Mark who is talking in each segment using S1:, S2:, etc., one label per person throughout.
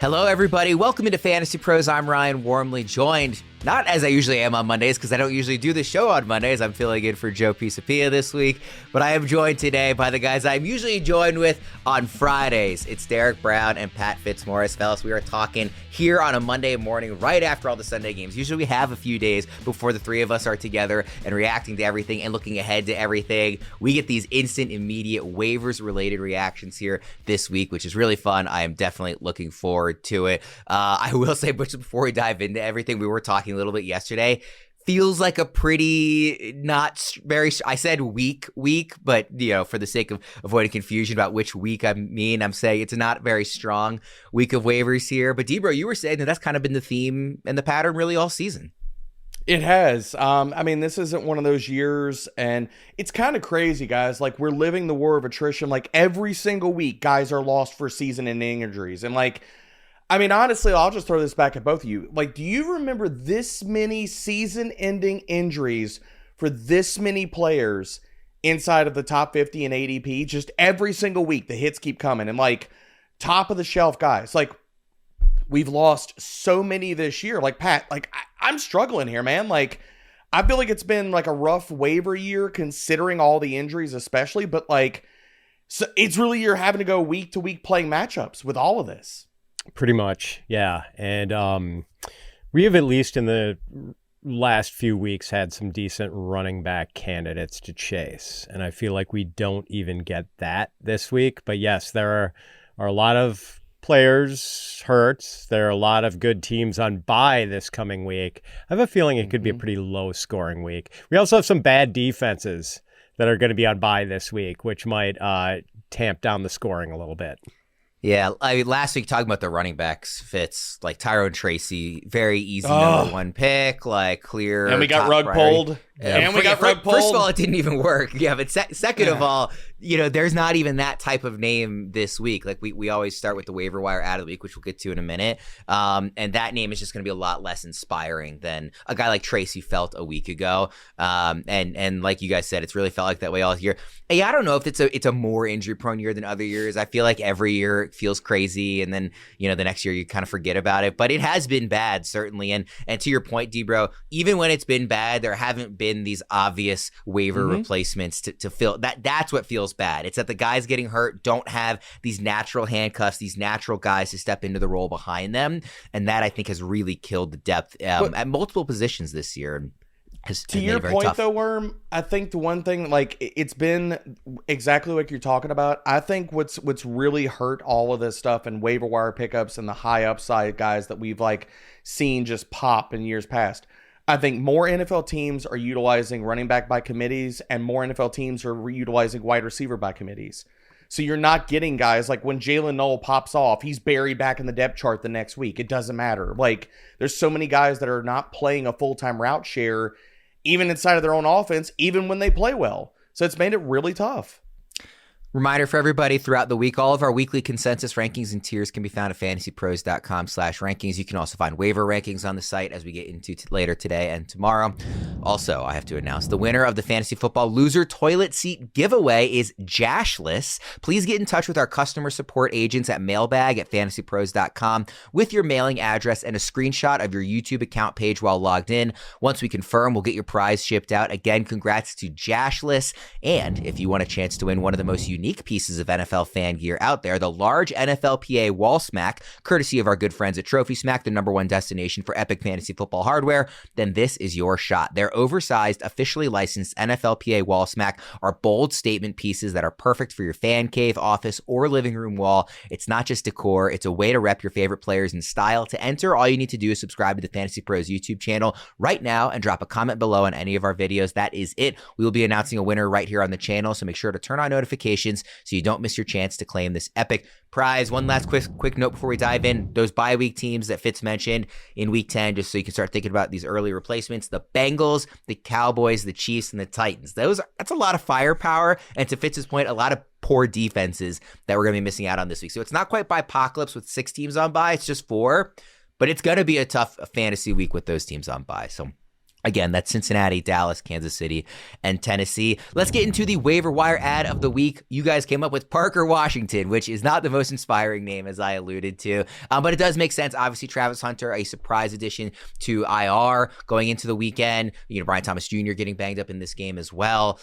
S1: Hello, everybody. Welcome into Fantasy Pros. I'm Ryan Wormeli, joined not as I usually am on Mondays because I don't usually do the show on Mondays. I'm filling in for Joe Pisapia this week, but I am joined today by the guys I'm usually joined with on Fridays. It's Derek Brown and Pat Fitzmaurice. Fellas, we are talking here on a Monday morning right after all the Sunday games. Usually we have a few days before the three of us are together and reacting to everything and looking ahead to everything. We get these instant, immediate waivers-related reactions here this week, which is really fun. I am definitely looking forward to it. I will say, but before we dive into everything, we were talking a little bit yesterday. Feels like a pretty not very, I said weak, but for the sake of avoiding confusion about which week I mean, I'm saying it's a not very strong week of waivers here. But DBro, you were saying that that's kind of been the theme and the pattern really all season.
S2: It has. This isn't one of those years, and it's kind of crazy, guys. Like, we're living the war of attrition. Like, every single week, guys are lost for season-ending injuries. And, honestly, I'll just throw this back at both of you. Like, do you remember this many season-ending injuries for this many players inside of the top 50 in ADP? Just every single week, the hits keep coming. And, top of the shelf guys. We've lost so many this year. Pat, I'm struggling here, man. I feel like it's been a rough waiver year considering all the injuries especially. But, so it's really you're having to go week to week playing matchups with all of this.
S3: Pretty much, yeah. And we have, at least in the last few weeks, had some decent running back candidates to chase. And I feel like we don't even get that this week. But yes, there are a lot of players hurt. There are a lot of good teams on bye this coming week. I have a feeling it could be a pretty low scoring week. We also have some bad defenses that are going to be on bye this week, which might tamp down the scoring a little bit.
S1: Yeah, last week talking about the running backs, Fitz, Tyrone Tracy, very easy number one pick, clear.
S2: And we got rug pulled.
S1: First of all, it didn't even work. Yeah, but second of all, there's not even that type of name this week. We always start with the waiver wire out of the week, which we'll get to in a minute. And that name is just going to be a lot less inspiring than a guy like Tracy felt a week ago. And like you guys said, it's really felt like that way all year. Hey, I don't know if it's a more injury prone year than other years. I feel like every year it feels crazy, and then the next year you kind of forget about it. But it has been bad, certainly. And to your point, DBro, even when it's been bad, there haven't been these obvious waiver replacements to fill that. That's what feels bad. It's that the guys getting hurt don't have these natural handcuffs, these natural guys to step into the role behind them, and that I think has really killed the depth at multiple positions this year.
S2: To your point, though, Worm, I think the one thing, it's been exactly like you're talking about. I think what's really hurt all of this stuff and waiver wire pickups and the high upside guys that we've seen just pop in years past. I think more NFL teams are utilizing running back by committees, and more NFL teams are utilizing wide receiver by committees. So you're not getting guys when Jalen Noel pops off, he's buried back in the depth chart the next week. It doesn't matter. There's so many guys that are not playing a full-time route share even inside of their own offense, even when they play well. So it's made it really tough.
S1: Reminder for everybody throughout the week, all of our weekly consensus rankings and tiers can be found at fantasypros.com/rankings. You can also find waiver rankings on the site as we get into later today and tomorrow. Also, I have to announce the winner of the Fantasy Football Loser Toilet Seat Giveaway is Jashless. Please get in touch with our customer support agents at mailbag@fantasypros.com with your mailing address and a screenshot of your YouTube account page while logged in. Once we confirm, we'll get your prize shipped out. Again, congrats to Jashless. And if you want a chance to win one of the most unique pieces of NFL fan gear out there, the large NFLPA wall smack, courtesy of our good friends at Trophy Smack, the #1 destination for epic fantasy football hardware, then this is your shot. Their oversized, officially licensed NFLPA wall smack are bold statement pieces that are perfect for your fan cave, office, or living room wall. It's not just decor, it's a way to rep your favorite players in style. To enter, all you need to do is subscribe to the Fantasy Pros YouTube channel right now and drop a comment below on any of our videos. That is it. We will be announcing a winner right here on the channel, so make sure to turn on notifications so you don't miss your chance to claim this epic prize. One last quick note before we dive in. Those bye week teams that Fitz mentioned in week 10, just so you can start thinking about these early replacements: the Bengals, the Cowboys, the Chiefs, and the Titans. That's a lot of firepower, and to Fitz's point, a lot of poor defenses that we're going to be missing out on this week. So it's not quite by apocalypse with 6 teams on bye, it's just 4, but it's going to be a tough fantasy week with those teams on bye. So Again, that's Cincinnati, Dallas, Kansas City, and Tennessee. Let's get into the waiver wire ad of the week. You guys came up with Parker Washington, which is not the most inspiring name, as I alluded to, but it does make sense. Obviously, Travis Hunter, a surprise addition to IR going into the weekend. Brian Thomas Jr. getting banged up in this game as well.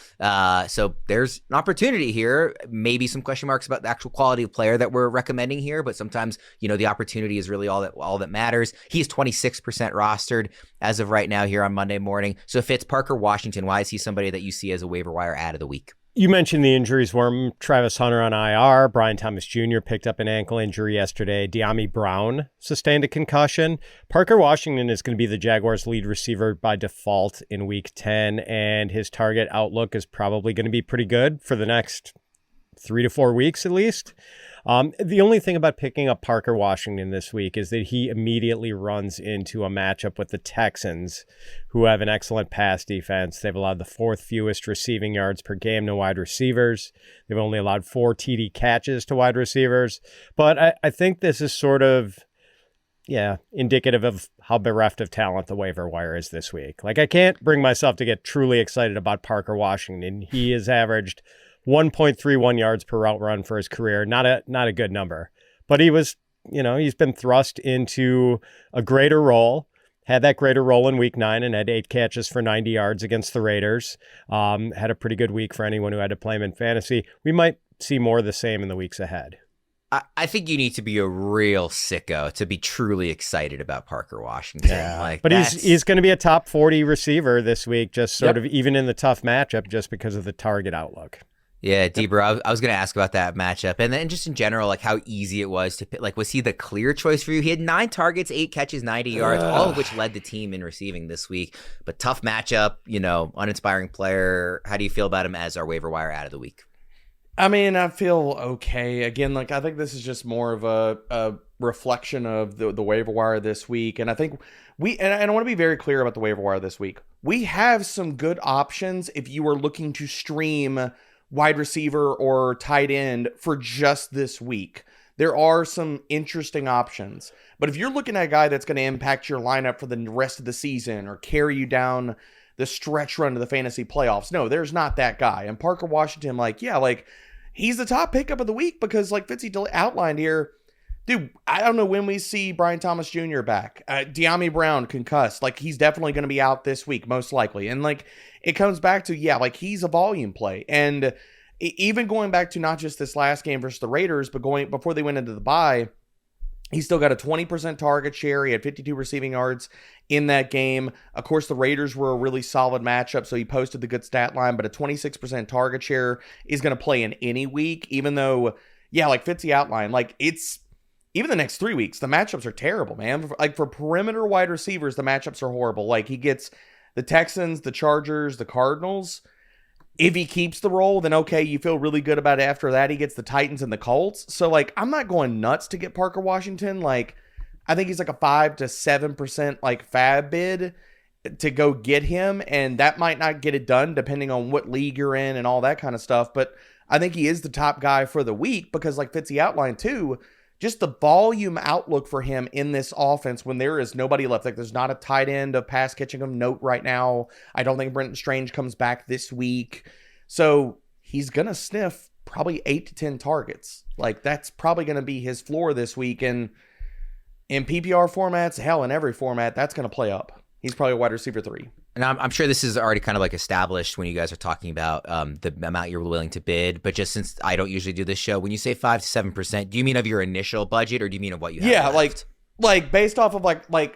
S1: So there's an opportunity here. Maybe some question marks about the actual quality of player that we're recommending here, but sometimes, the opportunity is really all that matters. He is 26% rostered as of right now here on Monday morning. So Fitz, Parker Washington, why is he somebody that you see as a waiver wire ad of the week?
S3: You mentioned the injuries were Travis Hunter on IR. Brian Thomas Jr. picked up an ankle injury yesterday. De'Ami Brown sustained a concussion. Parker Washington is going to be the Jaguars' lead receiver by default in Week 10, and his target outlook is probably going to be pretty good for the next 3 to 4 weeks at least. The only thing about picking up Parker Washington this week is that he immediately runs into a matchup with the Texans, who have an excellent pass defense. They've allowed the 4th fewest receiving yards per game to wide receivers. They've only allowed 4 TD catches to wide receivers. But I think this is sort of, indicative of how bereft of talent the waiver wire is this week. Like, I can't bring myself to get truly excited about Parker Washington. He has averaged 1.31 yards per route run for his career. Not a good number, but he was, he's been thrust into a greater role, had that greater role in Week 9 and had 8 catches for 90 yards against the Raiders. Had a pretty good week for anyone who had to play him in fantasy. We might see more of the same in the weeks ahead.
S1: I think you need to be a real sicko to be truly excited about Parker Washington.
S3: Yeah, but he's going to be a top 40 receiver this week, just sort of even in the tough matchup, just because of the target outlook.
S1: Yeah, DBro, I was going to ask about that matchup. And then just in general, like how easy it was to pick. Like, was he the clear choice for you? He had 9 targets, 8 catches, 90 yards, all of which led the team in receiving this week. But tough matchup, uninspiring player. How do you feel about him as our waiver wire ad of the week?
S2: I mean, I feel okay. Again, I think this is just more of a reflection of the waiver wire this week. And I think and I want to be very clear about the waiver wire this week. We have some good options if you are looking to stream wide receiver or tight end for just this week. There are some interesting options. But if you're looking at a guy that's going to impact your lineup for the rest of the season or carry you down the stretch run to the fantasy playoffs, no, there's not that guy. And Parker Washington, he's the top pickup of the week because, like Fitzy outlined here, dude, I don't know when we see Brian Thomas Jr. back. De'Ami Brown concussed. He's definitely going to be out this week, most likely. And, it comes back to, he's a volume play. And even going back to not just this last game versus the Raiders, but before they went into the bye, he still got a 20% target share. He had 52 receiving yards in that game. Of course, the Raiders were a really solid matchup, so he posted the good stat line, but a 26% target share is going to play in any week, even though, like Fitzy outlined, it's even the next 3 weeks, the matchups are terrible, man. For perimeter wide receivers, the matchups are horrible. He gets the Texans, the Chargers, the Cardinals. If he keeps the role, then okay, you feel really good about it. After that, he gets the Titans and the Colts. So, I'm not going nuts to get Parker Washington. I think he's a 5 to 7% FAAB bid to go get him, and that might not get it done depending on what league you're in and all that kind of stuff. But I think he is the top guy for the week because, like Fitzy outlined too, just the volume outlook for him in this offense when there is nobody left. There's not a tight end of pass catching him note right now. I don't think Brenton Strange comes back this week. So he's going to sniff probably 8 to 10 targets. That's probably going to be his floor this week. And in PPR formats, hell, in every format, that's going to play up. He's probably a wide receiver 3.
S1: And I'm sure this is already kind of established when you guys are talking about the amount you're willing to bid. But just since I don't usually do this show, when you say 5 to 7%, do you mean of your initial budget or do you mean of what you have left?
S2: Based off of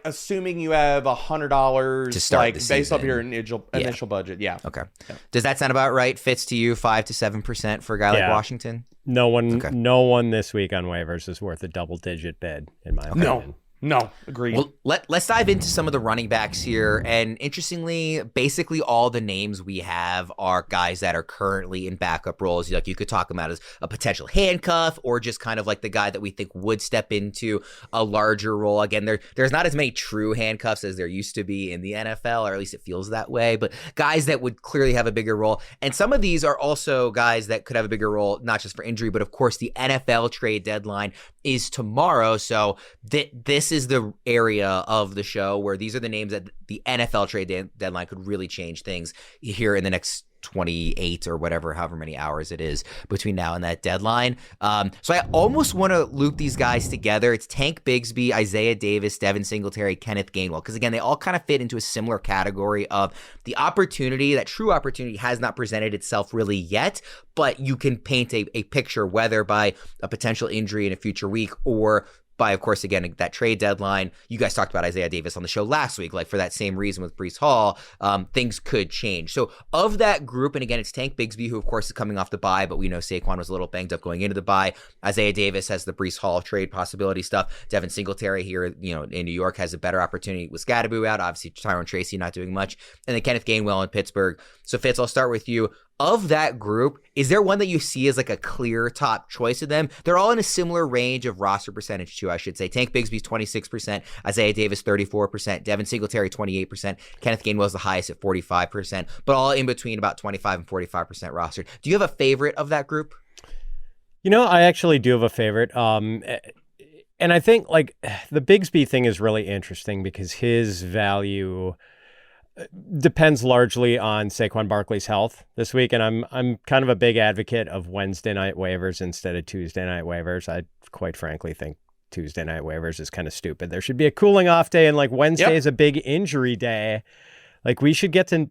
S2: assuming you have $100
S1: to start the
S2: based
S1: season.
S2: off your initial budget. Yeah.
S1: Okay.
S2: Yeah.
S1: Does that sound about right? Fits to you 5 to 7% for a guy like Washington?
S3: No one this week on waivers is worth a double-digit bid, in my opinion.
S2: No, agreed.
S1: Well, let's dive into some of the running backs here. And interestingly, basically all the names we have are guys that are currently in backup roles. You could talk about as a potential handcuff or just kind of the guy that we think would step into a larger role. Again, there's not as many true handcuffs as there used to be in the NFL, or at least it feels that way. But guys that would clearly have a bigger role. And some of these are also guys that could have a bigger role, not just for injury, but of course the NFL trade deadline is tomorrow. So this this is the area of the show where these are the names that the NFL trade deadline could really change things here in the next 28 or whatever, however many hours it is between now and that deadline. So I almost want to loop these guys together. It's Tank Bigsby, Isaiah Davis, Devin Singletary, Kenneth Gainwell. Because again, they all kind of fit into a similar category of the opportunity, that true opportunity has not presented itself really yet, but you can paint a picture, whether by a potential injury in a future week or by, of course, again, that trade deadline. You guys talked about Isaiah Davis on the show last week, like for that same reason with Breece Hall, things could change. So of that group, and again, it's Tank Bigsby, who of course is coming off the bye, but we know Saquon was a little banged up going into the bye. Isaiah Davis has the Breece Hall trade possibility stuff. Devin Singletary here, in New York has a better opportunity with Scadaboo out. Obviously, Tyrone Tracy not doing much. And then Kenneth Gainwell in Pittsburgh. So Fitz, I'll start with you. Of that group, is there one that you see as like a clear top choice of them? They're all in a similar range of roster percentage too, I should say. Tank Bigsby's 26%, Isaiah Davis 34%, Devin Singletary 28%, Kenneth Gainwell's the highest at 45%, but all in between about 25 and 45% roster. Do you have a favorite of that group?
S3: I actually do have a favorite. And I think like the Bigsby thing is really interesting because his value depends largely on Saquon Barkley's health this week, and I'm kind of a big advocate of Wednesday night waivers instead of Tuesday night waivers. I quite frankly think Tuesday night waivers is kind of stupid. There should be a cooling off day, and like Wednesday is a big injury day. Like we should get some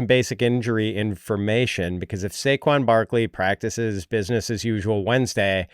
S3: basic injury information, because if Saquon Barkley practices business as usual Wednesday,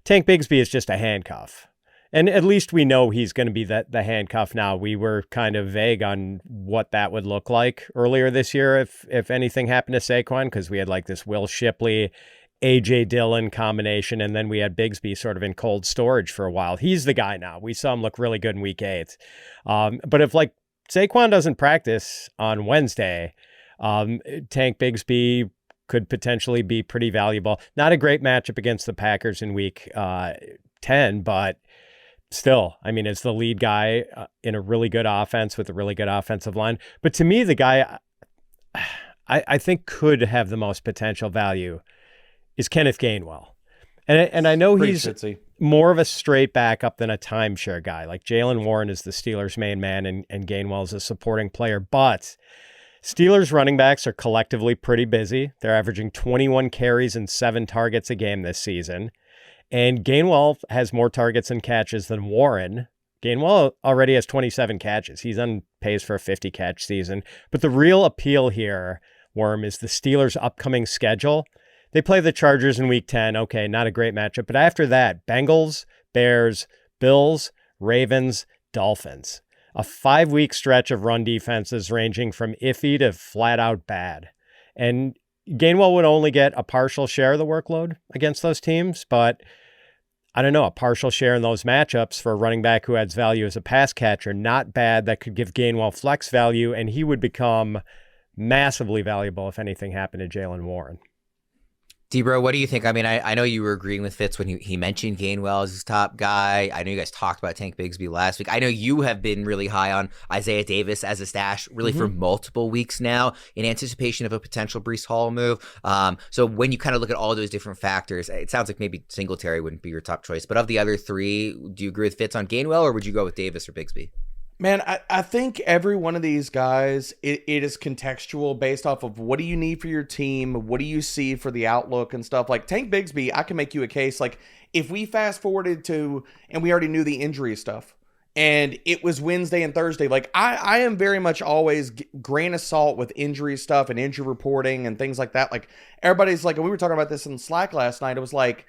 S3: Tank Bigsby is just a handcuff. And at least we know he's going to be the handcuff now. We were kind of vague on what that would look like earlier this year if anything happened to Saquon, because we had like this Will Shipley, A.J. Dillon combination, and then we had Bigsby sort of in cold storage for a while. He's the guy now. We saw him look really good in week 8. But if like Saquon doesn't practice on Wednesday, Tank Bigsby could potentially be pretty valuable. Not a great matchup against the Packers in week 10, but still, I mean, it's the lead guy in a really good offense with a really good offensive line. But to me, the guy I think could have the most potential value is Kenneth Gainwell. And I know he's more of a straight backup than a timeshare guy. Like Jaylen Warren is the Steelers' main man and Gainwell is a supporting player. But Steelers running backs are collectively pretty busy. They're averaging 21 carries and 7 targets a game this season. And Gainwell has more targets and catches than Warren. Gainwell already has 27 catches. He's on pace for a 50-catch season. But the real appeal here, Worm, is the Steelers' upcoming schedule. They play the Chargers in Week 10. Okay, not a great matchup. But after that, Bengals, Bears, Bills, Ravens, Dolphins. A 5-week stretch of run defenses ranging from iffy to flat-out bad. And Gainwell would only get a partial share of the workload against those teams, but I don't know, a partial share in those matchups for a running back who adds value as a pass catcher, not bad. That could give Gainwell flex value, and he would become massively valuable if anything happened to Jaylen Warren.
S1: DBro, what do you think? I mean, I know you were agreeing with Fitz when he mentioned Gainwell as his top guy. I know you guys talked about Tank Bigsby last week. I know you have been really high on Isaiah Davis as a stash really for multiple weeks now in anticipation of a potential Breece Hall move. So when you kind of look at all those different factors, it sounds like maybe Singletary wouldn't be your top choice. But of the other three, do you agree with Fitz on Gainwell, or would you go with Davis or Bigsby?
S2: Man, I think every one of these guys, it is contextual based off of what do you need for your team? What do you see for the outlook and stuff? Like Tank Bigsby, I can make you a case. Like if we fast forwarded to, and we already knew the injury stuff, and it was Wednesday and Thursday, like I am very much always grain of salt with injury stuff and injury reporting and things like that. Like everybody's like, and we were talking about this in Slack last night. It was like,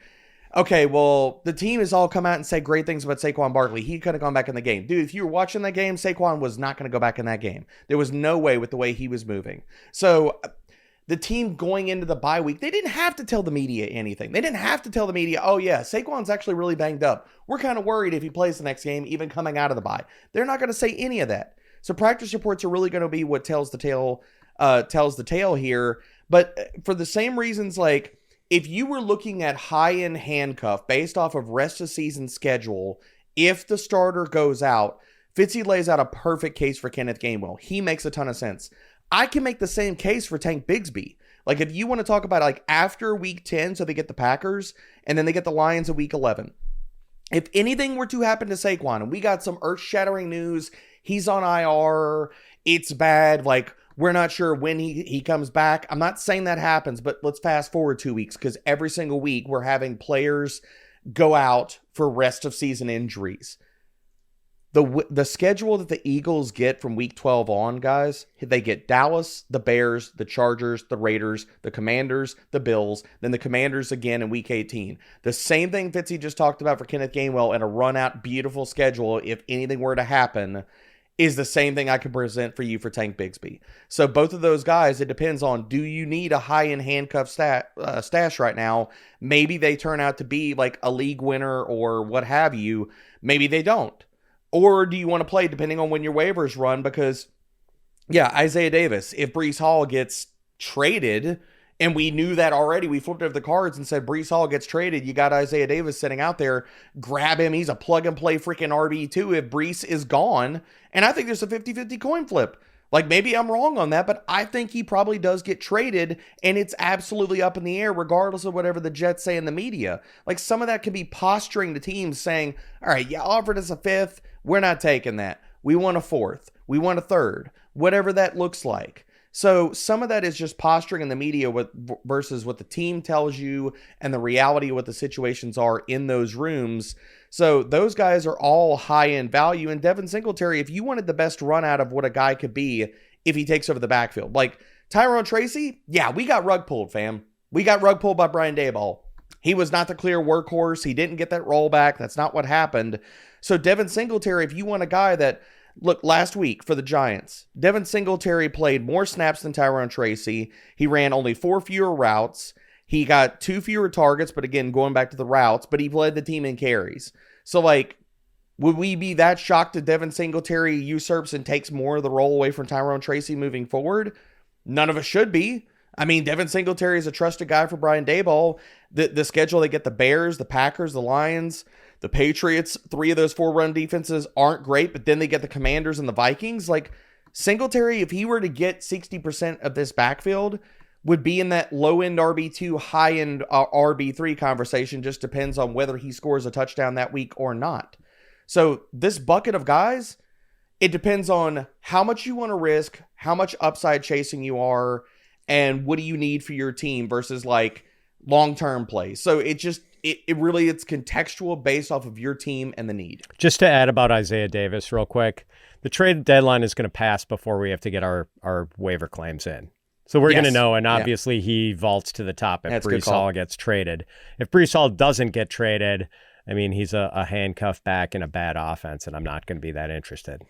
S2: okay, well, the team has all come out and said great things about Saquon Barkley. He could have gone back in the game. Dude, if you were watching that game, Saquon was not going to go back in that game. There was no way with the way he was moving. So the team going into the bye week, they didn't have to tell the media anything. They didn't have to tell the media, oh yeah, Saquon's actually really banged up. We're kind of worried if he plays the next game, even coming out of the bye. They're not going to say any of that. So practice reports are really going to be what tells the tale here. But for the same reasons, like, if you were looking at high-end handcuff based off of rest of season schedule, if the starter goes out, Fitzy lays out a perfect case for Kenneth Gainwell. He makes a ton of sense. I can make the same case for Tank Bigsby. Like if you want to talk about like after week 10, so they get the Packers and then they get the Lions at week 11. if anything were to happen to Saquon, and we got some earth-shattering news, he's on IR, it's bad, like, we're not sure when he comes back. I'm not saying that happens, but let's fast forward 2 weeks, because every single week we're having players go out for rest of season injuries. The schedule that the Eagles get from week 12 on, guys, they get Dallas, the Bears, the Chargers, the Raiders, the Commanders, the Bills, then the Commanders again in week 18. The same thing Fitzy just talked about for Kenneth Gainwell, and a run-out beautiful schedule, if anything were to happen, is the same thing I could present for you for Tank Bigsby. So both of those guys, it depends on, do you need a high-end handcuff stash right now? Maybe they turn out to be like a league winner or what have you. Maybe they don't. Or do you want to play depending on when your waivers run? Because, yeah, Isaiah Davis, if Breece Hall gets traded, and we knew that already, we flipped over the cards and said Breece Hall gets traded, you got Isaiah Davis sitting out there, grab him, he's a plug-and-play freaking RB2 if Breece is gone. And I think there's a 50-50 coin flip. Like, maybe I'm wrong on that, but I think he probably does get traded, and it's absolutely up in the air regardless of whatever the Jets say in the media. Like, some of that can be posturing the teams saying, all right, you offered us a fifth, we're not taking that. We want a fourth. We want a third. Whatever that looks like. So some of that is just posturing in the media versus what the team tells you and the reality of what the situations are in those rooms. So those guys are all high-end value. And Devin Singletary, if you wanted the best run out of what a guy could be if he takes over the backfield. Like Tyrone Tracy, yeah, we got rug pulled, fam. We got rug pulled by Brian Daboll. He was not the clear workhorse. He didn't get that rollback. That's not what happened. So Devin Singletary, if you want a guy that, look, last week for the Giants, Devin Singletary played more snaps than Tyrone Tracy. He ran only 4 fewer routes. He got 2 fewer targets, but again, going back to the routes, but he led the team in carries. So, like, would we be that shocked that Devin Singletary usurps and takes more of the role away from Tyrone Tracy moving forward? None of us should be. I mean, Devin Singletary is a trusted guy for Brian Daboll. The schedule, they get the Bears, the Packers, the Lions, the Patriots. 3 of those 4 run defenses aren't great, but then they get the Commanders and the Vikings. Like, Singletary, if he were to get 60% of this backfield, would be in that low-end RB2, high-end RB3 conversation. Just depends on whether he scores a touchdown that week or not. So this bucket of guys, it depends on how much you want to risk, how much upside chasing you are, and what do you need for your team versus like long-term plays. So it really, it's contextual based off of your team and the need.
S3: Just to add about Isaiah Davis real quick, the trade deadline is going to pass before we have to get our waiver claims in. So we're going to know, and obviously he vaults to the top if Breece Hall gets traded. If Breece Hall doesn't get traded, I mean, he's a handcuff back in a bad offense, and I'm not going to be that interested.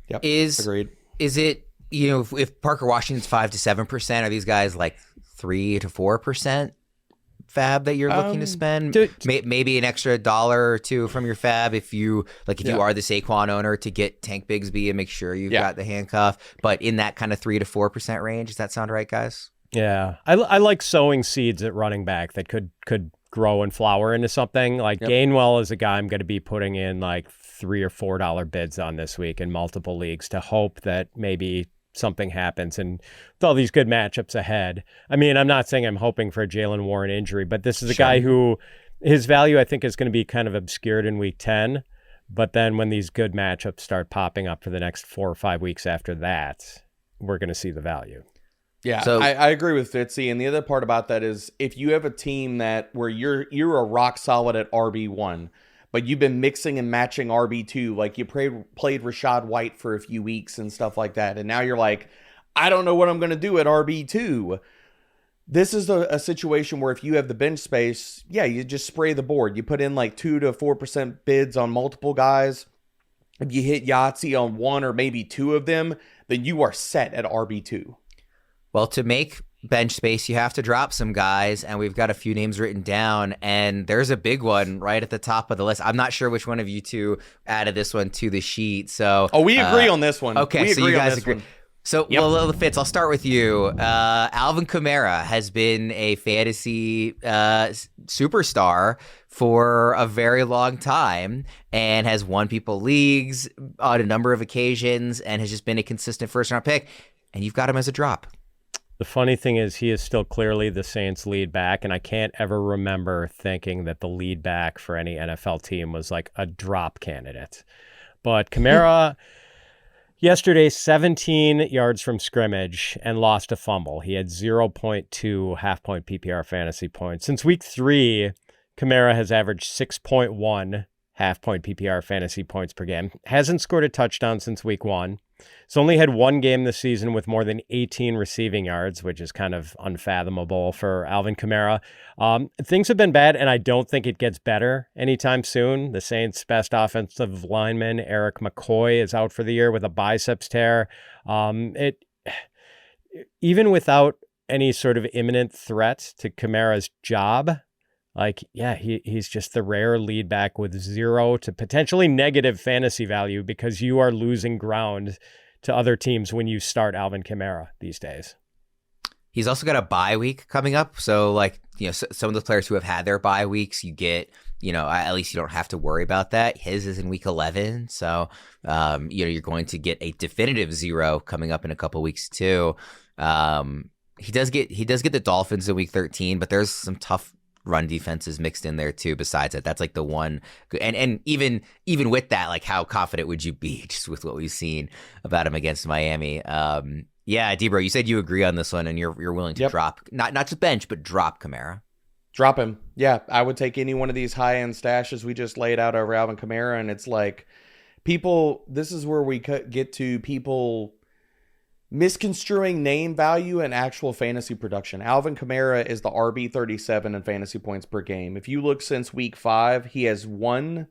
S2: Yep,
S1: agreed. Is it, you know, if Parker Washington's 5 to 7%, are these guys like 3 to 4% FAAB that you're looking to spend? Maybe an extra $1 or $2 from your FAAB if you are the Saquon owner to get Tank Bigsby and make sure you've got the handcuff, but in that kind of 3 to 4% range. Does that sound right, guys? Yeah,
S3: I like sowing seeds at running back that could grow and flower into something. Like Gainwell is a guy I'm going to be putting in like $3 or $4 bids on this week in multiple leagues to hope that maybe something happens, and with all these good matchups ahead. I mean, I'm not saying I'm hoping for a Jalen Warren injury, but this is a guy who his value I think is going to be kind of obscured in week 10, but then when these good matchups start popping up for the next 4 or 5 weeks after that, we're going to see the value.
S2: Yeah, so I agree with Fitzy, and the other part about that is if you have a team that where you're a rock solid at RB1, but you've been mixing and matching RB2, like you played Rachaad White for a few weeks and stuff like that, and now you're like, I don't know what I'm going to do at RB2. This is a situation where if you have the bench space, you just spray the board. You put in like 2 to 4% bids on multiple guys. If you hit Yahtzee on 1 or maybe 2 of them, then you are set at RB2.
S1: Well, to make bench space, you have to drop some guys, and we've got a few names written down, and there's a big one right at the top of the list. I'm not sure which one of you two added this one to the sheet. So,
S2: we agree on this one.
S1: Okay, so you guys agree. So, well, Fitz, I'll start with you. Alvin Kamara has been a fantasy superstar for a very long time and has won people leagues on a number of occasions and has just been a consistent first-round pick, and you've got him as a drop.
S3: The funny thing is he is still clearly the Saints lead back, and I can't ever remember thinking that the lead back for any NFL team was like a drop candidate. But Kamara, yesterday, 17 yards from scrimmage and lost a fumble. He had 0.2 half-point PPR fantasy points. Since week 3, Kamara has averaged 6.1 half-point PPR fantasy points per game. Hasn't scored a touchdown since week 1. He's only had one game this season with more than 18 receiving yards, which is kind of unfathomable for Alvin Kamara. Things have been bad, and I don't think it gets better anytime soon. The Saints' best offensive lineman, Eric McCoy, is out for the year with a biceps tear. Even without any sort of imminent threat to Kamara's job, he's just the rare lead back with 0 to potentially negative fantasy value because you are losing ground to other teams when you start Alvin Kamara these days.
S1: He's also got a bye week coming up. So, some of the players who have had their bye weeks, you get, at least you don't have to worry about that. His is in week 11. So, you're going to get a definitive 0 coming up in a couple weeks too. He does get the Dolphins in week 13, but there's some tough run defenses mixed in there too. Besides that, that's like the one, and even with that, how confident would you be just with what we've seen about him against Miami? Yeah, DBro, you said you agree on this one, and you're willing to drop not just bench, but drop Kamara.
S2: Drop him. Yeah, I would take any one of these high end stashes we just laid out over Alvin Kamara, and it's like people. This is where we get to people misconstruing name value and actual fantasy production. Alvin Kamara is the RB37 in fantasy points per game. If you look since week 5, he has one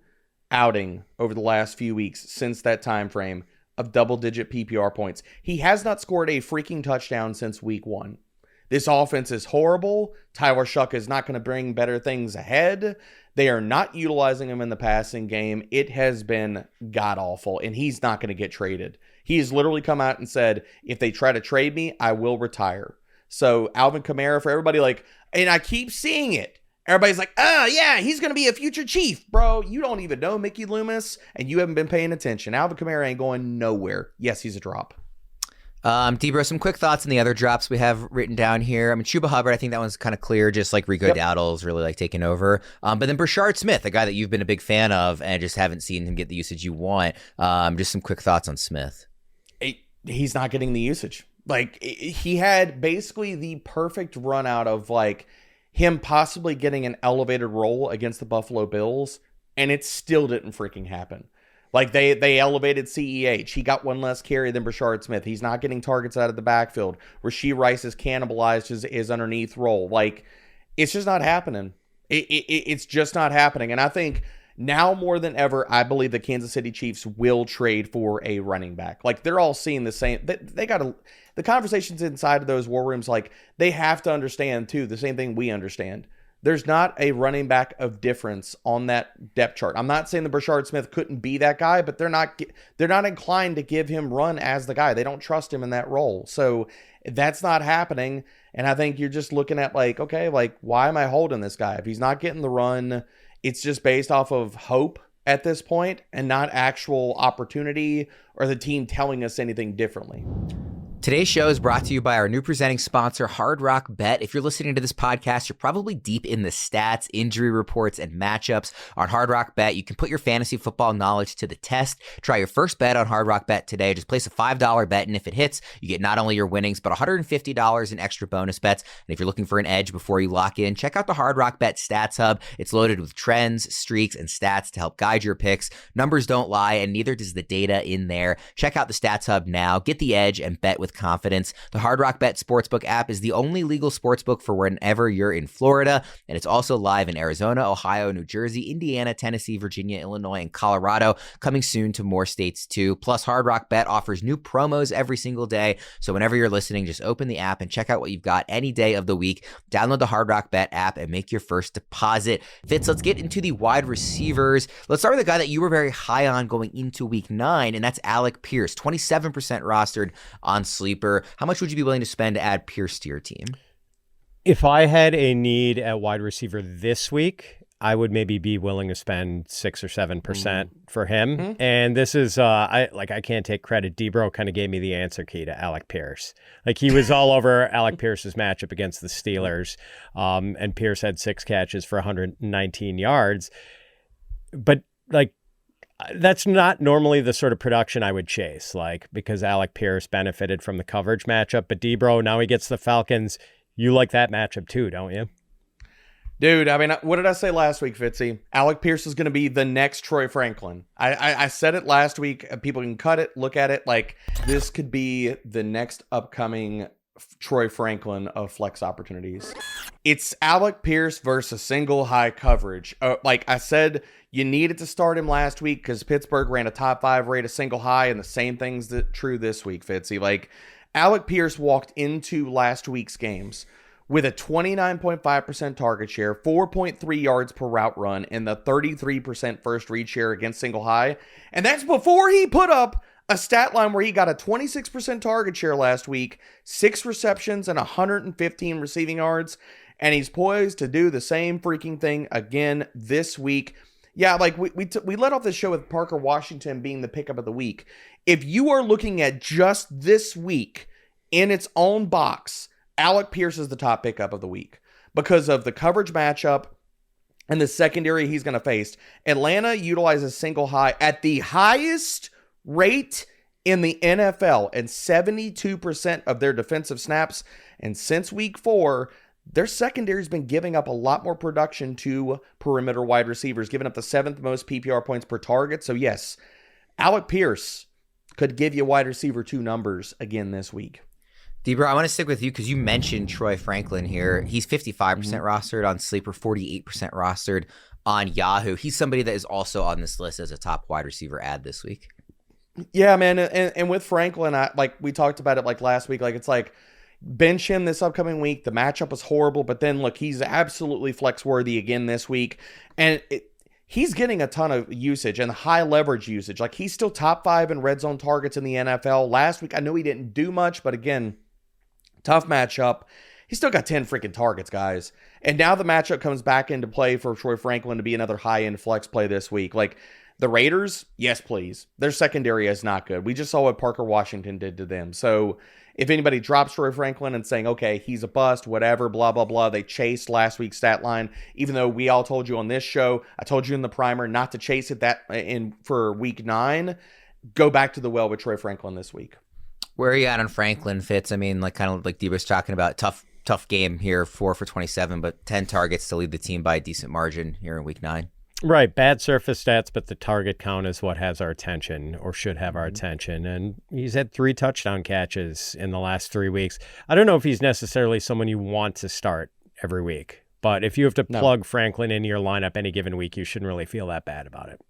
S2: outing over the last few weeks since that time frame of double-digit PPR points. He has not scored a freaking touchdown since week 1. This offense is horrible. Tyler Shuck is not going to bring better things ahead. They are not utilizing him in the passing game. It has been god-awful, and he's not going to get traded. He has literally come out and said, if they try to trade me, I will retire. So Alvin Kamara, for everybody and I keep seeing it. Everybody's like, oh, yeah, he's going to be a future Chief. Bro, you don't even know Mickey Loomis, and you haven't been paying attention. Alvin Kamara ain't going nowhere. Yes, he's a drop.
S1: DBro, some quick thoughts on the other drops we have written down here. Chuba Hubbard, I think that one's kind of clear, just like Rico Dowdle's really taking over. But then Brashard Smith, a guy that you've been a big fan of and just haven't seen him get the usage you want. Just some quick thoughts on Smith.
S2: He's not getting the usage. He had basically the perfect run out of him possibly getting an elevated role against the Buffalo Bills, and it still didn't freaking happen. They elevated CEH. He got one less carry than Brashard Smith. He's not getting targets out of the backfield. Rasheed Rice has cannibalized his underneath role. It's just not happening. It's just not happening. And I think now more than ever, I believe the Kansas City Chiefs will trade for a running back. They're all seeing the same. They got the conversations inside of those war rooms. They have to understand too the same thing we understand. There's not a running back of difference on that depth chart. I'm not saying that Brashard Smith couldn't be that guy, but they're not inclined to give him run as the guy. They don't trust him in that role. So that's not happening. And I think you're just looking at why am I holding this guy? If he's not getting the run, it's just based off of hope at this point and not actual opportunity or the team telling us anything differently.
S1: Today's show is brought to you by our new presenting sponsor, Hard Rock Bet. If you're listening to this podcast, you're probably deep in the stats, injury reports, and matchups. On Hard Rock Bet, you can put your fantasy football knowledge to the test. Try your first bet on Hard Rock Bet today. Just place a $5 bet, and if it hits, you get not only your winnings, but $150 in extra bonus bets. And if you're looking for an edge before you lock in, check out the Hard Rock Bet Stats Hub. It's loaded with trends, streaks, and stats to help guide your picks. Numbers don't lie, and neither does the data in there. Check out the Stats Hub now. Get the edge and bet with confidence. The Hard Rock Bet Sportsbook app is the only legal sportsbook for whenever you're in Florida, and it's also live in Arizona, Ohio, New Jersey, Indiana, Tennessee, Virginia, Illinois, and Colorado, coming soon to more states too. Plus, Hard Rock Bet offers new promos every single day, so whenever you're listening, just open the app and check out what you've got any day of the week. Download the Hard Rock Bet app and make your first deposit. Fitz, let's get into the wide receivers. Let's start with a guy that you were very high on going into week 9, and that's Alec Pierce, 27% rostered on Sleeper. How much would you be willing to spend to add Pierce to your team?
S3: If I had a need at wide receiver this week, I would maybe be willing to spend 6 or 7% for him. And this is, I can't take credit. DBro kind of gave me the answer key to Alec Pierce. Like, he was all over Alec Pierce's matchup against the Steelers. And Pierce had 6 catches for 119 yards. But like, that's not normally the sort of production I would chase, like, because Alec Pierce benefited from the coverage matchup. But DBro, now he gets the Falcons. You like that matchup too, don't you?
S2: Dude, I mean, what did I say last week, Fitzy? Alec Pierce is going to be the next Troy Franklin. I said it last week. People can cut it, look at it. Like, this could be the next upcoming Troy Franklin of flex opportunities. It's Alec Pierce versus single high coverage. Like I said, you needed to start him last week because Pittsburgh ran a top 5 rate of single high, and the same thing's true this week, Fitzy. Like, Alec Pierce walked into last week's games with a 29.5% target share, 4.3 yards per route run, and the 33% first read share against single high. And that's before he put up a stat line where he got a 26% target share last week, 6 receptions, and 115 receiving yards. And he's poised to do the same freaking thing again this week. Yeah, like we let off this show with Parker Washington being the pickup of the week. If you are looking at just this week in its own box, Alec Pierce is the top pickup of the week because of the coverage matchup and the secondary he's going to face. Atlanta utilizes single high at the highest rate in the NFL and 72% of their defensive snaps. And since week 4, their secondary has been giving up a lot more production to perimeter wide receivers, giving up the 7th most PPR points per target. So yes, Alec Pierce could give you wide receiver 2 numbers again this week.
S1: DBro, I want to stick with you because you mentioned Troy Franklin here. He's 55% rostered on Sleeper, 48% rostered on Yahoo. He's somebody that is also on this list as a top wide receiver ad this week.
S2: Yeah, man. And with Franklin, we talked about it like last week. Like, it's like, bench him this upcoming week. The matchup was horrible, but then look, he's absolutely flex worthy again this week. And he's getting a ton of usage and high leverage usage. Like, he's still top 5 in red zone targets in the NFL. Last week, I know he didn't do much, but again, tough matchup. He's still got 10 freaking targets, guys. And now the matchup comes back into play for Troy Franklin to be another high-end flex play this week. Like, the Raiders, yes, please. Their secondary is not good. We just saw what Parker Washington did to them. So if anybody drops Troy Franklin and saying, okay, he's a bust, whatever, blah, blah, blah, they chased last week's stat line, even though we all told you on this show, I told you in the primer not to chase it for week 9, go back to the well with Troy Franklin this week.
S1: Where are you at on Franklin, Fitz? I mean, like, kind of like DBro's talking about, tough game here, 4 for 27, but 10 targets to lead the team by a decent margin here in week 9.
S3: Right. Bad surface stats, but the target count is what has our attention, or should have our attention. And he's had 3 touchdown catches in the last 3 weeks. I don't know if he's necessarily someone you want to start every week, but if you have to plug Franklin into your lineup any given week, you shouldn't really feel that bad about it.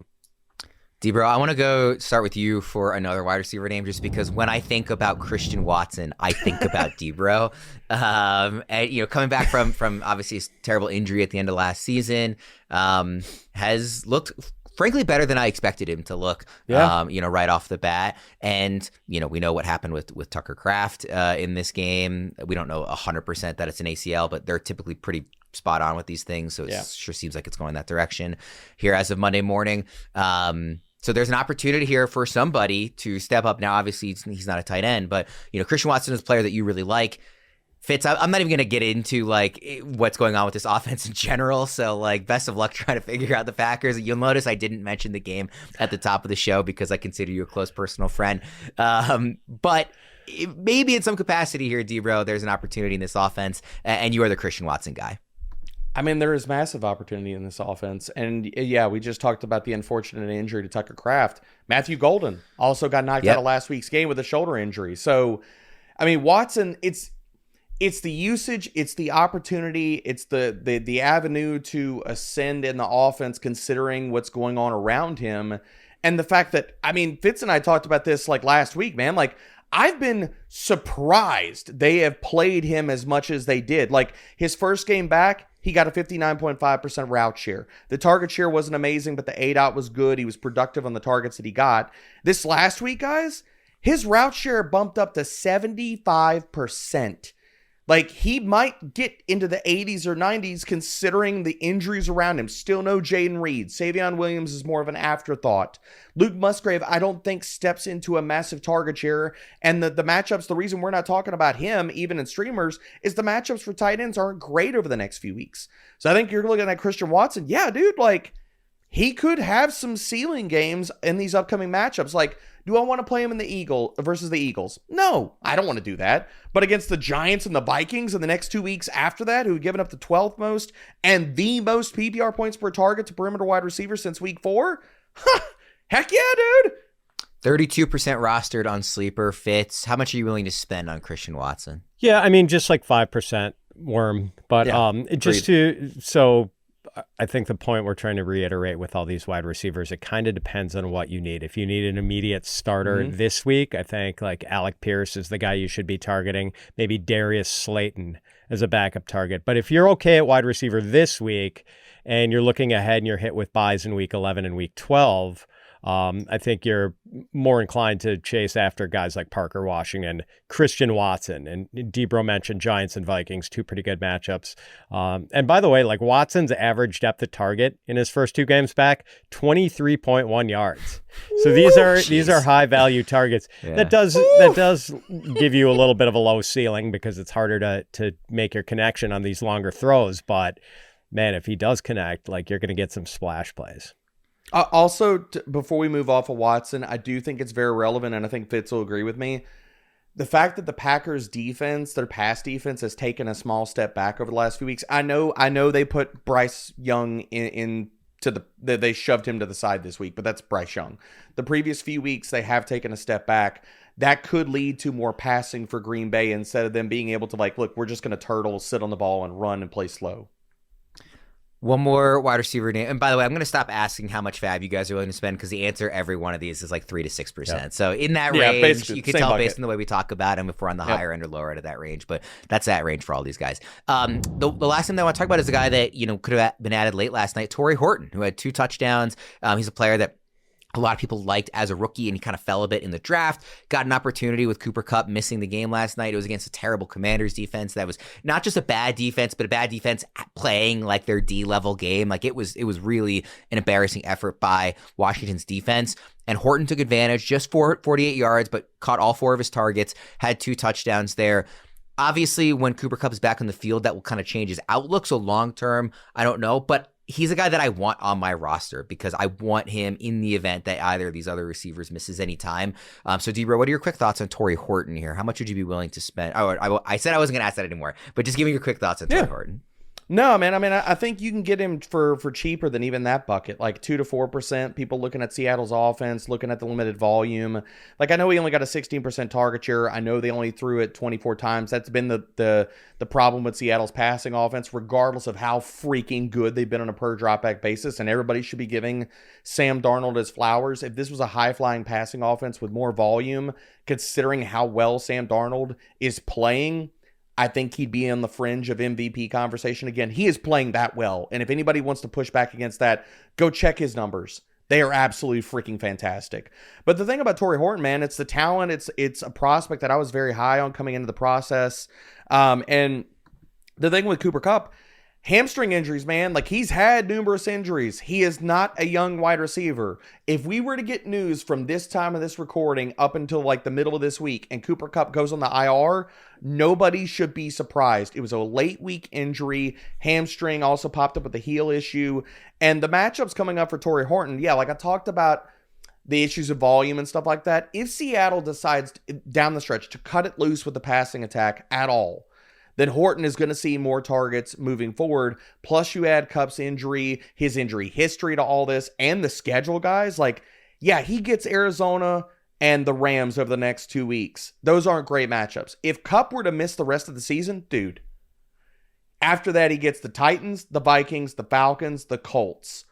S1: DBro, I want to go start with you for another wide receiver name, just because when I think about Christian Watson, I think about DBro. And coming back from obviously his terrible injury at the end of last season, has looked frankly better than I expected him to look. Right off the bat. And we know what happened with Tucker Kraft in this game. We don't know 100% that it's an ACL, but they're typically pretty spot on with these things. So it sure seems like it's going that direction here as of Monday morning. So there's an opportunity here for somebody to step up. Now, obviously, he's not a tight end, but Christian Watson is a player that you really like. Fitz, I'm not even going to get into like what's going on with this offense in general. So like, best of luck trying to figure out the Packers. You'll notice I didn't mention the game at the top of the show because I consider you a close personal friend. But maybe in some capacity here, DBro, there's an opportunity in this offense, and you are the Christian Watson guy.
S2: I mean, there is massive opportunity in this offense. And yeah, we just talked about the unfortunate injury to Tucker Kraft. Matthew Golden also got knocked out of last week's game with a shoulder injury. So, I mean, Watson, it's the usage, it's the opportunity, it's the avenue to ascend in the offense considering what's going on around him. And the fact that, I mean, Fitz and I talked about this like last week, man. Like, I've been surprised they have played him as much as they did. Like, his first game back, he got a 59.5% route share. The target share wasn't amazing, but the ADOT was good. He was productive on the targets that he got. This last week, guys, his route share bumped up to 75%. Like, he might get into the 80s or 90s considering the injuries around him. Still no Jaden Reed. Savion Williams is more of an afterthought. Luke Musgrave, I don't think, steps into a massive target share. And the matchups, the reason we're not talking about him, even in streamers, is the matchups for tight ends aren't great over the next few weeks. So I think you're looking at Christian Watson. Yeah, dude, like, he could have some ceiling games in these upcoming matchups. Like, do I want to play him in the versus the Eagles? No, I don't want to do that. But against the Giants and the Vikings in the next 2 weeks after that, who've given up the 12th most and the most PPR points per target to perimeter wide receivers since week 4? Heck yeah, dude.
S1: 32% rostered on Sleeper. Fitz, how much are you willing to spend on Christian Watson?
S3: Yeah, I mean, just like 5% worm. But so I think the point we're trying to reiterate with all these wide receivers, it kind of depends on what you need. If you need an immediate starter this week, I think like Alec Pierce is the guy you should be targeting. Maybe Darius Slayton as a backup target. But if you're okay at wide receiver this week and you're looking ahead and you're hit with buys in week 11 and week 12, I think you're more inclined to chase after guys like Parker Washington, Christian Watson, and DBro mentioned Giants and Vikings, 2 pretty good matchups. And by the way, like Watson's average depth of target in his first 2 games back, 23.1 yards. So these are high value targets. Yeah. That does give you a little bit of a low ceiling because it's harder to make your connection on these longer throws. But man, if he does connect, like you're going to get some splash plays.
S2: Also, before we move off of Watson, I do think it's very relevant, and I think Fitz will agree with me. The fact that the Packers defense, their pass defense, has taken a small step back over the last few weeks. I know they put Bryce Young they shoved him to the side this week, but that's Bryce Young. The previous few weeks, they have taken a step back. That could lead to more passing for Green Bay instead of them being able to like, look, we're just going to turtle, sit on the ball, and run and play slow.
S1: One more wide receiver name. And by the way, I'm going to stop asking how much FAAB you guys are willing to spend because the answer every one of these is like 3 to 6%. Yep. So in that range, you can tell bucket. Based on the way we talk about them if we're on the higher end or lower end of that range. But that's that range for all these guys. The last thing that I want to talk about is a guy that could have been added late last night, Tory Horton, who had 2 touchdowns. He's a player that a lot of people liked as a rookie, and he kind of fell a bit in the draft. Got an opportunity with Cooper Kupp missing the game last night. It was against a terrible Commanders defense that was not just a bad defense, but a bad defense playing like their D-level game. Like it was really an embarrassing effort by Washington's defense. And Horton took advantage, just 48 yards, but caught all 4 of his targets, had 2 touchdowns there. Obviously, when Cooper Kupp is back on the field, that will kind of change his outlook. So long-term, I don't know, but he's a guy that I want on my roster because I want him in the event that either of these other receivers misses any time. So, DBro, what are your quick thoughts on Tory Horton here? How much would you be willing to spend? I said I wasn't going to ask that anymore, but just give me your quick thoughts on Tory Horton.
S2: No, man. I mean, I think you can get him for cheaper than even that bucket, like 2 to 4%. People looking at Seattle's offense, looking at the limited volume. Like, I know he only got a 16% target share. I know they only threw it 24 times. That's been the problem with Seattle's passing offense, regardless of how freaking good they've been on a per dropback basis. And everybody should be giving Sam Darnold his flowers. If this was a high-flying passing offense with more volume, considering how well Sam Darnold is playing, I think he'd be on the fringe of MVP conversation. Again, he is playing that well. And if anybody wants to push back against that, go check his numbers. They are absolutely freaking fantastic. But the thing about Tory Horton, man, it's the talent. It's a prospect that I was very high on coming into the process. And the thing with Cooper Kupp, hamstring injuries, man, like he's had numerous injuries. He is not a young wide receiver. If we were to get news from this time of this recording up until like the middle of this week and Cooper Kupp goes on the IR, nobody should be surprised. It was a late week injury. Hamstring also popped up with the heel issue. And the matchups coming up for Tory Horton, yeah, like I talked about the issues of volume and stuff like that. If Seattle decides down the stretch to cut it loose with the passing attack at all, then Horton is going to see more targets moving forward. Plus you add Kupp's injury, his injury history to all this, and the schedule, guys. Like, yeah, he gets Arizona and the Rams over the next 2 weeks. Those aren't great matchups. If Kupp were to miss the rest of the season, dude, after that he gets the Titans, the Vikings, the Falcons, the Colts.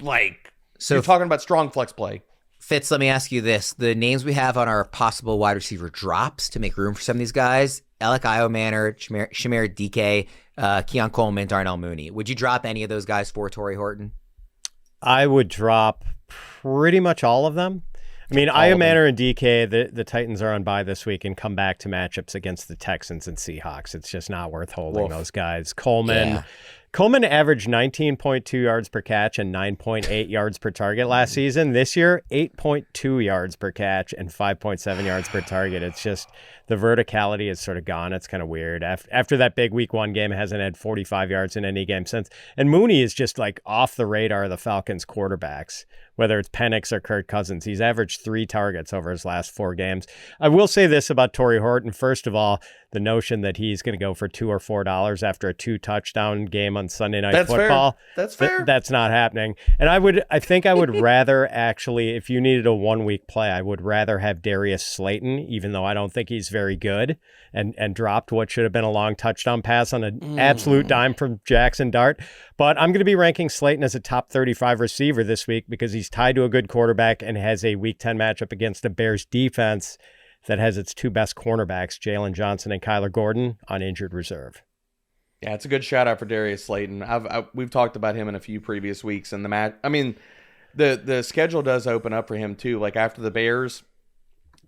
S2: Like, so you're talking about strong flex play.
S1: Fitz, let me ask you this. The names we have on our possible wide receiver drops to make room for some of these guys, Alec Manor, Shamir DK, Keon Coleman, Darnell Mooney. Would you drop any of those guys for Tory Horton?
S3: I would drop pretty much all of them. I mean, Manor and DK, the Titans are on bye this week and come back to matchups against the Texans and Seahawks. It's just not worth holding those guys. Coleman averaged 19.2 yards per catch and 9.8 yards per target last season. This year, 8.2 yards per catch and 5.7 yards per target. It's just the verticality is sort of gone. It's kind of weird. After that big week 1 game, hasn't had 45 yards in any game since. And Mooney is just like off the radar of the Falcons quarterbacks, whether it's Penix or Kirk Cousins. He's averaged 3 targets over his last 4 games. I will say this about Tory Horton. First of all, the notion that he's going to go for $2 or $4 after a 2-touchdown game on Sunday Night Football.
S2: Fair. That's fair.
S3: That's not happening. And I think I would rather actually, if you needed a 1-week play, I would rather have Darius Slayton, even though I don't think he's very good, and dropped what should have been a long touchdown pass on an absolute dime from Jackson Dart. But I'm going to be ranking Slayton as a top 35 receiver this week because he's tied to a good quarterback and has a week 10 matchup against a Bears defense that has its 2 best cornerbacks, Jalen Johnson and Kyler Gordon, on injured reserve.
S2: Yeah, it's a good shout out for Darius Slayton. We've talked about him in a few previous weeks in the match. I mean, the schedule does open up for him too. Like after the Bears,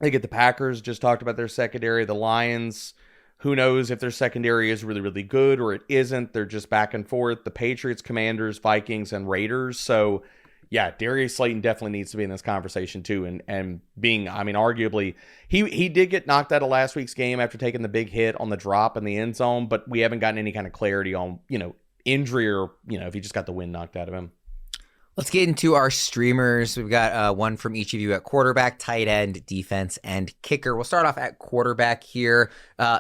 S2: they get the Packers. Just talked about their secondary. The Lions. Who knows if their secondary is really, really good or it isn't. They're just back and forth. The Patriots, Commanders, Vikings, and Raiders. So, yeah, Darius Slayton definitely needs to be in this conversation too. And being, I mean, arguably, he did get knocked out of last week's game after taking the big hit on the drop in the end zone, but we haven't gotten any kind of clarity on, injury or, if he just got the wind knocked out of him.
S1: Let's get into our streamers. We've got one from each of you at quarterback, tight end, defense, and kicker. We'll start off at quarterback here.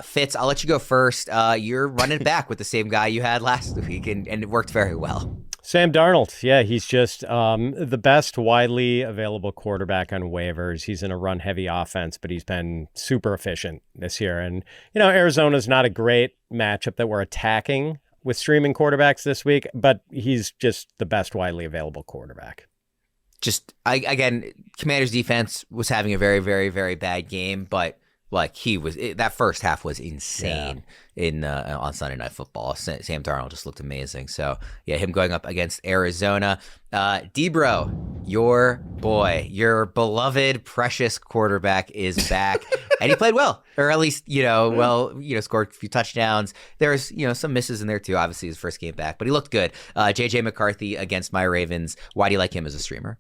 S1: Fitz, I'll let you go first. You're running back with the same guy you had last week, and it worked very well.
S3: Sam Darnold. Yeah, he's just the best widely available quarterback on waivers. He's in a run-heavy offense, but he's been super efficient this year. And, Arizona's not a great matchup that we're attacking with streaming quarterbacks this week, but he's just the best widely available quarterback.
S1: Again, Commanders defense was having a very, very, very bad game, but that first half was insane on Sunday Night Football. Sam Darnold just looked amazing. So yeah, him going up against Arizona. DBro, your boy, your beloved, precious quarterback is back, and he played well, or at least scored a few touchdowns. There's some misses in there too. Obviously, his first game back, but he looked good. JJ McCarthy against my Ravens. Why do you like him as a streamer?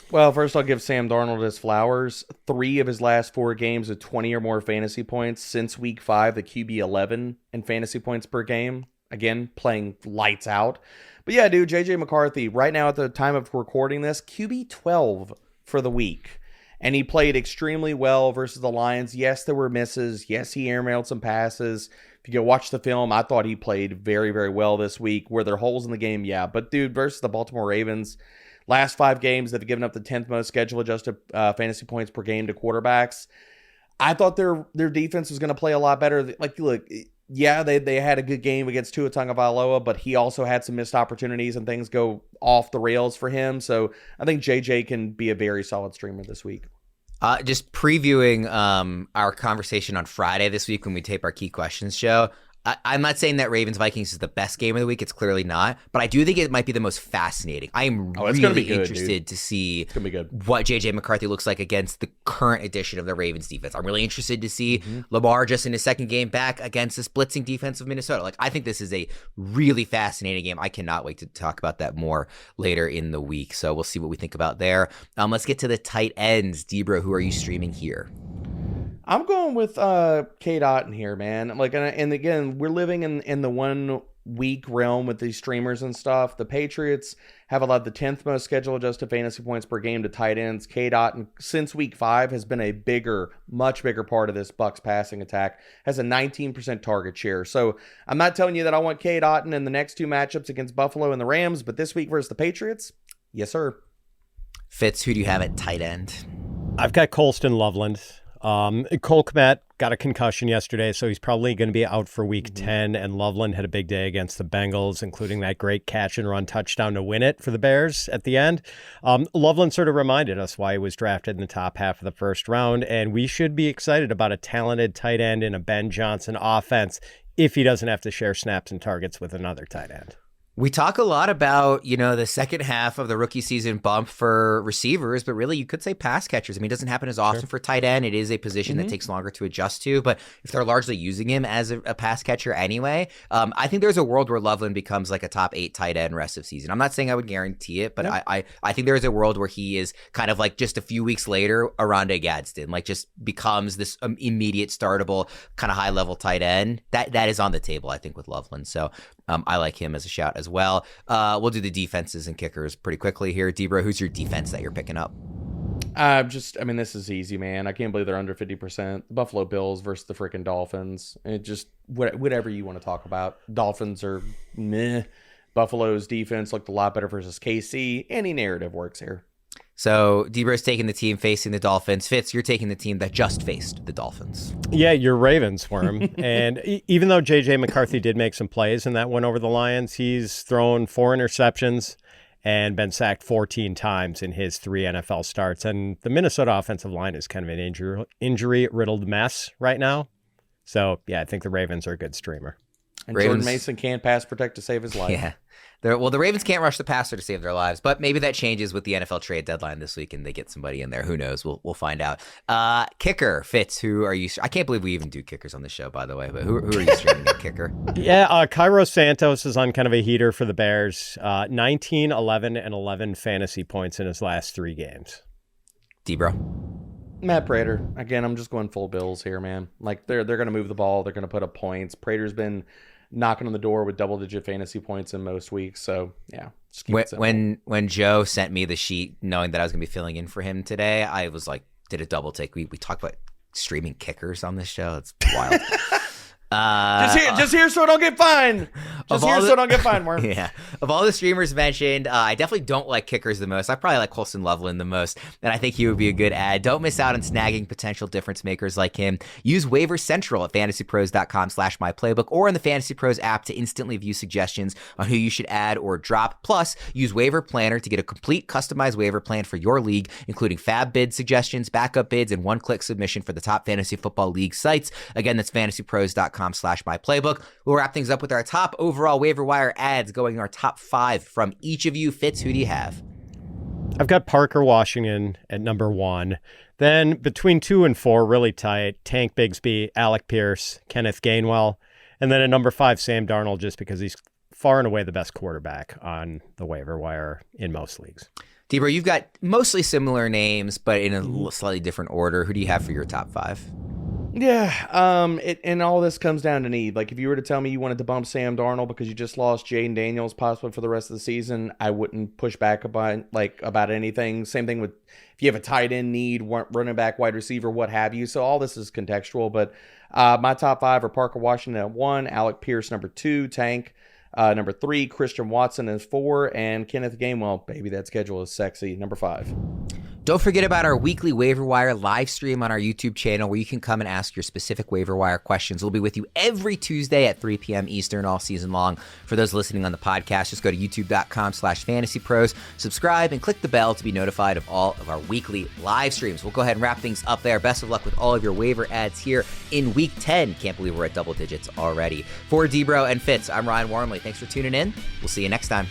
S2: Well, first I'll give Sam Darnold his flowers. 3 of his last 4 games with 20 or more fantasy points. Since week 5, the QB 11 in fantasy points per game. Again, playing lights out. But yeah, dude, JJ McCarthy, right now at the time of recording this, QB 12 for the week. And he played extremely well versus the Lions. Yes, there were misses. Yes, he airmailed some passes. If you go watch the film, I thought he played very, very well this week. Were there holes in the game? Yeah. But dude, versus the Baltimore Ravens, last 5 games, they've given up the 10th most schedule-adjusted fantasy points per game to quarterbacks. I thought their defense was going to play a lot better. Like, look, yeah, they had a good game against Tua Tagovailoa, but he also had some missed opportunities and things go off the rails for him. So I think JJ can be a very solid streamer this week.
S1: Just previewing our conversation on Friday this week when we tape our Key Questions show. I'm not saying that Ravens-Vikings is the best game of the week. It's clearly not. But I do think it might be the most fascinating. I am really interested to see what J.J. McCarthy looks like against the current edition of the Ravens defense. I'm really interested to see Lamar just in his second game back against this blitzing defense of Minnesota. I think this is a really fascinating game. I cannot wait to talk about that more later in the week. So we'll see what we think about there. Let's get to the tight ends. DBro, who are you streaming here?
S2: I'm going with Cade Otton here, man. And again, we're living in the 1 week realm with these streamers and stuff. The Patriots have allowed the 10th most schedule-adjusted fantasy points per game to tight ends. Cade Otton, since week 5, has been a much bigger part of this Bucs passing attack. Has a 19% target share. So I'm not telling you that I want Cade Otton in the next 2 matchups against Buffalo and the Rams, but this week versus the Patriots, yes, sir.
S1: Fitz, who do you have at tight end?
S3: I've got Colston Loveland. Cole Kmet got a concussion yesterday, so he's probably going to be out for week 10, and Loveland had a big day against the Bengals, including that great catch and run touchdown to win it for the Bears at the end. Loveland sort of reminded us why he was drafted in the top half of the first round, and we should be excited about a talented tight end in a Ben Johnson offense if he doesn't have to share snaps and targets with another tight end.
S1: We talk a lot about, the second half of the rookie season bump for receivers, but really you could say pass catchers. I mean, it doesn't happen as often for tight end. It is a position that takes longer to adjust to, but if they're largely using him as a pass catcher anyway, I think there's a world where Loveland becomes like a top 8 tight end rest of season. I'm not saying I would guarantee it, but I think there's a world where he is kind of like just a few weeks later, Aranda Gadsden, like just becomes this immediate startable kind of high level tight end. That is on the table, I think, with Loveland. So I like him as a shout as well. We'll do the defenses and kickers pretty quickly here. DBro, who's your defense that you're picking up?
S2: This is easy, man. I can't believe they're under 50%. The Buffalo Bills versus the freaking Dolphins. It just, whatever you want to talk about. Dolphins are meh. Buffalo's defense looked a lot better versus KC. Any narrative works here.
S1: So DBro's taking the team facing the Dolphins. Fitz, you're taking the team that just faced the Dolphins.
S3: Yeah, you're Ravens, Worm. And even though J.J. McCarthy did make some plays in that win over the Lions, he's thrown 4 interceptions and been sacked 14 times in his 3 NFL starts. And the Minnesota offensive line is kind of an injury-riddled mess right now. So, yeah, I think the Ravens are a good streamer.
S2: And Jordan Mason can't pass protect to save his life.
S1: Yeah. The Ravens can't rush the passer to save their lives, but maybe that changes with the NFL trade deadline this week and they get somebody in there. Who knows? We'll find out. Kicker, Fitz, who are you? I can't believe we even do kickers on the show, by the way, but who are you streaming at kicker?
S3: Yeah, Cairo Santos is on kind of a heater for the Bears. 19, 11, and 11 fantasy points in his last 3 games.
S1: DBro?
S2: Matt Prater. Again, I'm just going full Bills here, man. Like, they're going to move the ball. They're going to put up points. Prater's been knocking on the door with double-digit fantasy points in most weeks. So, yeah.
S1: When Joe sent me the sheet knowing that I was going to be filling in for him today, I was like, did a double take. We talked about streaming kickers on this show. It's wild.
S2: Just here so I don't get fined. So I don't get fined, Worm.
S1: Yeah. Of all the streamers mentioned, I definitely don't like kickers the most. I probably like Colston Loveland the most, and I think he would be a good ad. Don't miss out on snagging potential difference makers like him. Use Waiver Central at fantasypros.com/myplaybook or in the Fantasy Pros app to instantly view suggestions on who you should add or drop. Plus, use Waiver Planner to get a complete customized waiver plan for your league, including FAAB bid suggestions, backup bids, and one-click submission for the top fantasy football league sites. Again, that's fantasypros.com/myplaybook. We'll wrap things up with our top overall waiver wire ads, going our top 5 from each of you. Fitz, who do you have?
S3: I've got Parker Washington at number 1. Then between 2 and 4, really tight, Tank Bigsby, Alec Pierce, Kenneth Gainwell. And then at number 5, Sam Darnold, just because he's far and away the best quarterback on the waiver wire in most leagues.
S1: DBro, you've got mostly similar names, but in a slightly different order. Who do you have for your top 5?
S2: Yeah, and all this comes down to need. Like, if you were to tell me you wanted to bump Sam Darnold because you just lost Jaden Daniels possibly for the rest of the season, I wouldn't push back about anything. Same thing with if you have a tight end need, running back, wide receiver, what have you. So all this is contextual, but my top 5 are Parker Washington at 1, Alec Pierce number 2, Tank number 3, Christian Watson is 4, and Kenneth Gainwell, baby, that schedule is sexy, number 5.
S1: Don't forget about our weekly waiver wire live stream on our YouTube channel where you can come and ask your specific waiver wire questions. We'll be with you every Tuesday at 3 p.m. Eastern all season long. For those listening on the podcast, just go to youtube.com/fantasypros, subscribe, and click the bell to be notified of all of our weekly live streams. We'll go ahead and wrap things up there. Best of luck with all of your waiver ads here in week 10. Can't believe we're at double digits already. For DBro and Fitz, I'm Ryan Wormeli. Thanks for tuning in. We'll see you next time.